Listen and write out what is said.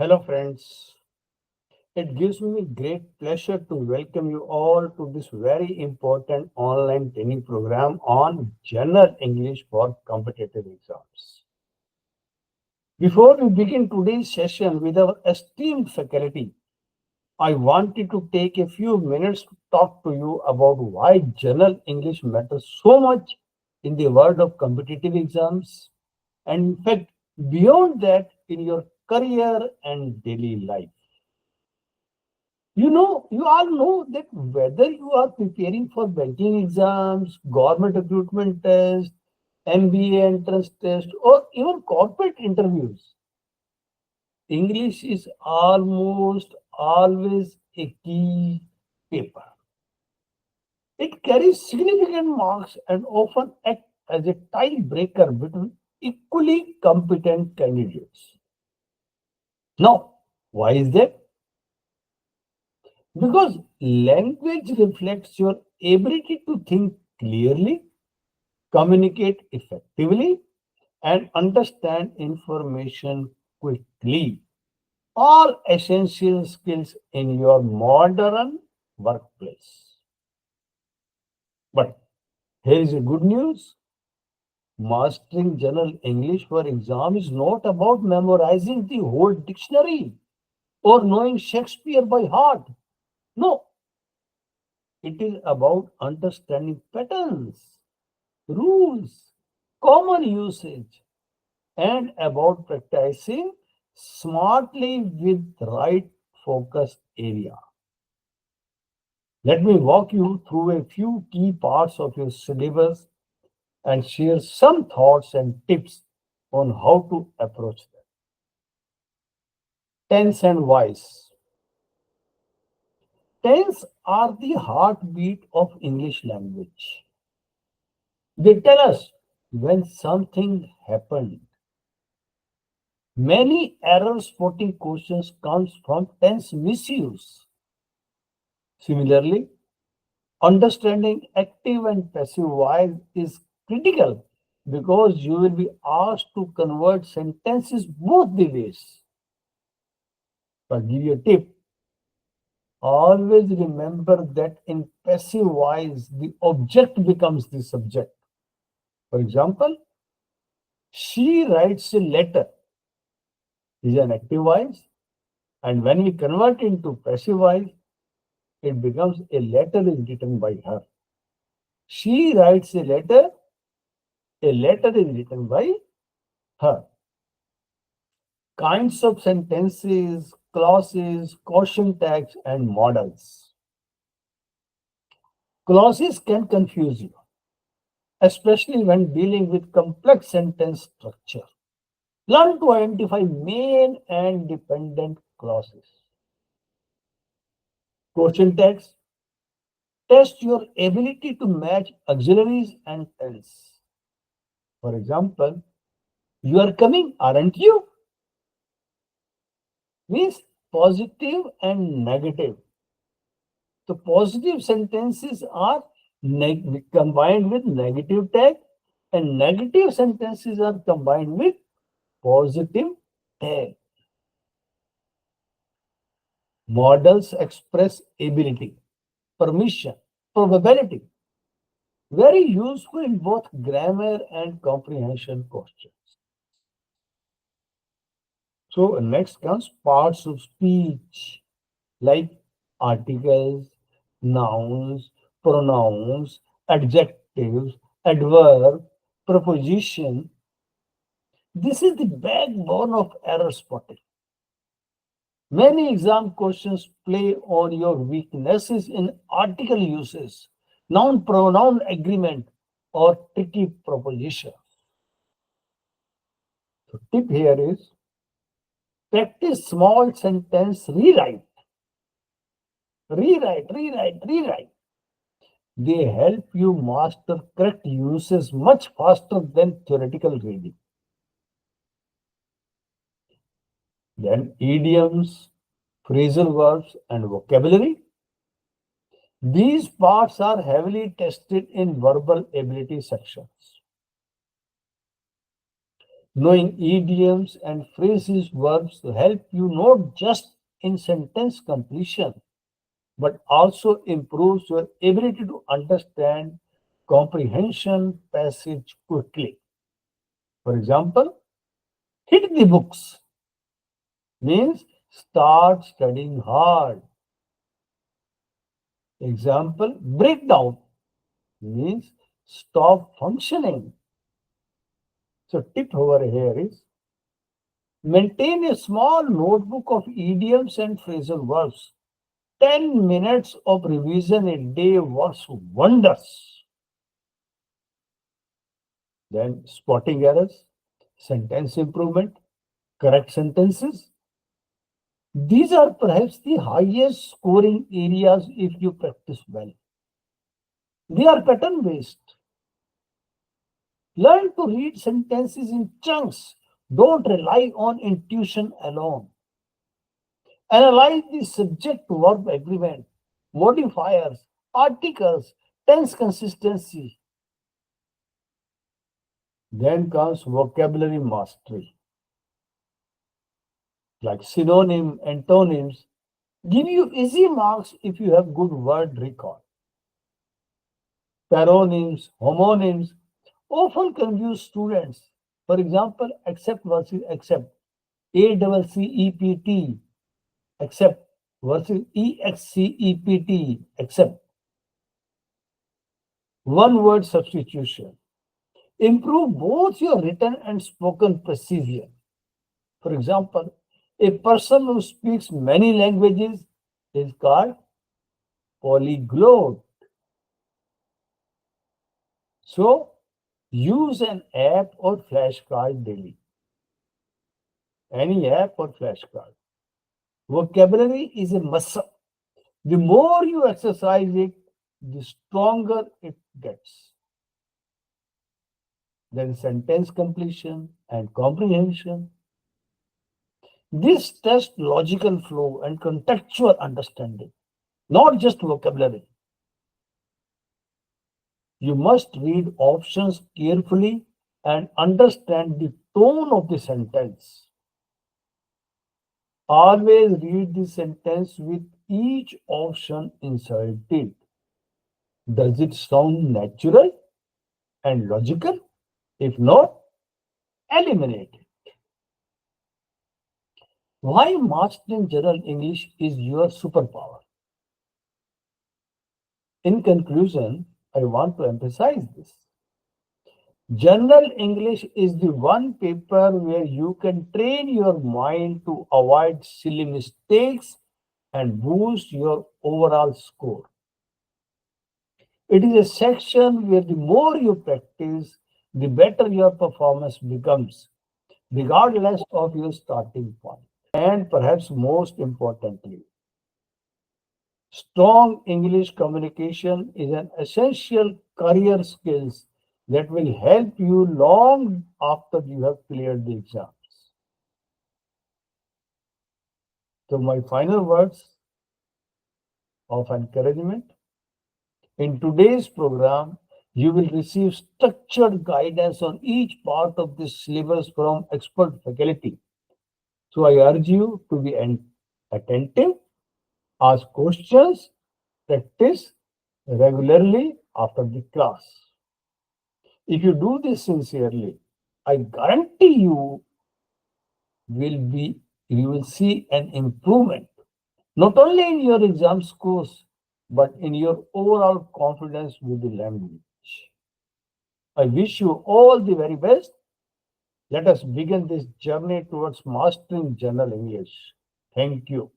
Hello, friends. It gives me great pleasure to welcome you all to this very important online training program on General English for competitive exams. Before we begin today's session with our esteemed faculty, I wanted to take a few minutes to talk to you about why General English matters so much in the world of competitive exams, and in fact, beyond that, in your career and daily life. You all know that whether you are preparing for banking exams, government recruitment test, MBA entrance test, or even corporate interviews, English is almost always a key paper. It carries significant marks and often acts as a tiebreaker between equally competent candidates. Now, why is that? Because language reflects your ability to think clearly, communicate effectively, and understand information quickly. All essential skills in your modern workplace. But here is a good news. Mastering general English for exam is not about memorizing the whole dictionary or knowing Shakespeare by heart. No, it is about understanding patterns, rules, common usage, and about practicing smartly with right focus area. Let me walk you through a few key parts of your syllabus and share some thoughts and tips on how to approach them. Tense and voice. Tense are the heartbeat of English language. They tell us when something happened. Many error spotting questions comes from tense misuse. Similarly, understanding active and passive voice is critical because you will be asked to convert sentences both the ways. But give you a tip. Always remember that in passive voice, the object becomes the subject. For example, she writes a letter is an active voice, and when we convert into passive voice, it becomes a letter is written by her. She writes a letter is written by her. Kinds of sentences, clauses, caution tags, and models. Clauses can confuse you, especially when dealing with complex sentence structure. Learn to identify main and dependent clauses. Caution tags. Test your ability to match auxiliaries and tense. For example, you are coming, aren't you? Means positive and negative. The positive sentences are combined with negative tag, and negative sentences are combined with positive tag. Models express ability, permission, probability. Very useful in both grammar and comprehension questions. So next comes parts of speech like articles, nouns, pronouns, adjectives, adverb, preposition. This is the backbone of error spotting. Many exam questions play on your weaknesses in article uses, noun pronoun agreement, or tricky proposition. So tip here is practice small sentence rewrite. Rewrite. They help you master correct uses much faster than theoretical reading. Then idioms, phrasal verbs, and vocabulary. These parts are heavily tested in verbal ability sections. Knowing idioms and phrases verbs help you not just in sentence completion, but also improves your ability to understand comprehension passage quickly. For example, hit the books means start studying hard. Example, breakdown means stop functioning. So tip over here is maintain a small notebook of idioms and phrasal verbs. 10 minutes of revision a day works wonders. Then spotting errors, sentence improvement, correct sentences. These are perhaps the highest scoring areas if you practice well. They are pattern based. Learn to read sentences in chunks. Don't rely on intuition alone. Analyze the subject verb agreement, modifiers, articles, tense consistency. Then comes vocabulary mastery, like synonym, antonyms. Give you easy marks if you have good word recall. Paronyms, homonyms often confuse students. For example, accept versus accept, ACCEPT, accept versus EXCEPT, accept. One word substitution. Improve both your written and spoken precision. For example, a person who speaks many languages is called polyglot. So, use an app or flashcard daily. Any app or flashcard. Vocabulary is a muscle. The more you exercise it, the stronger it gets. Then sentence completion and comprehension. This tests logical flow and contextual understanding, not just vocabulary. You must read options carefully and understand the tone of the sentence. Always read the sentence with each option inserted. Does it sound natural and logical? If not, eliminate it. Why mastering general English is your superpower? In conclusion, I want to emphasize this. General English is the one paper where you can train your mind to avoid silly mistakes and boost your overall score. It is a section where the more you practice, the better your performance becomes, regardless of your starting point. And perhaps most importantly, strong English communication is an essential career skills that will help you long after you have cleared the exams. So my final words of encouragement. In today's program, you will receive structured guidance on each part of this syllabus from expert faculty. So I urge you to be attentive, ask questions, practice regularly after the class. If you do this sincerely, I guarantee you will see an improvement, not only in your exam scores, but in your overall confidence with the language. I wish you all the very best. Let us begin this journey towards mastering general English. Thank you.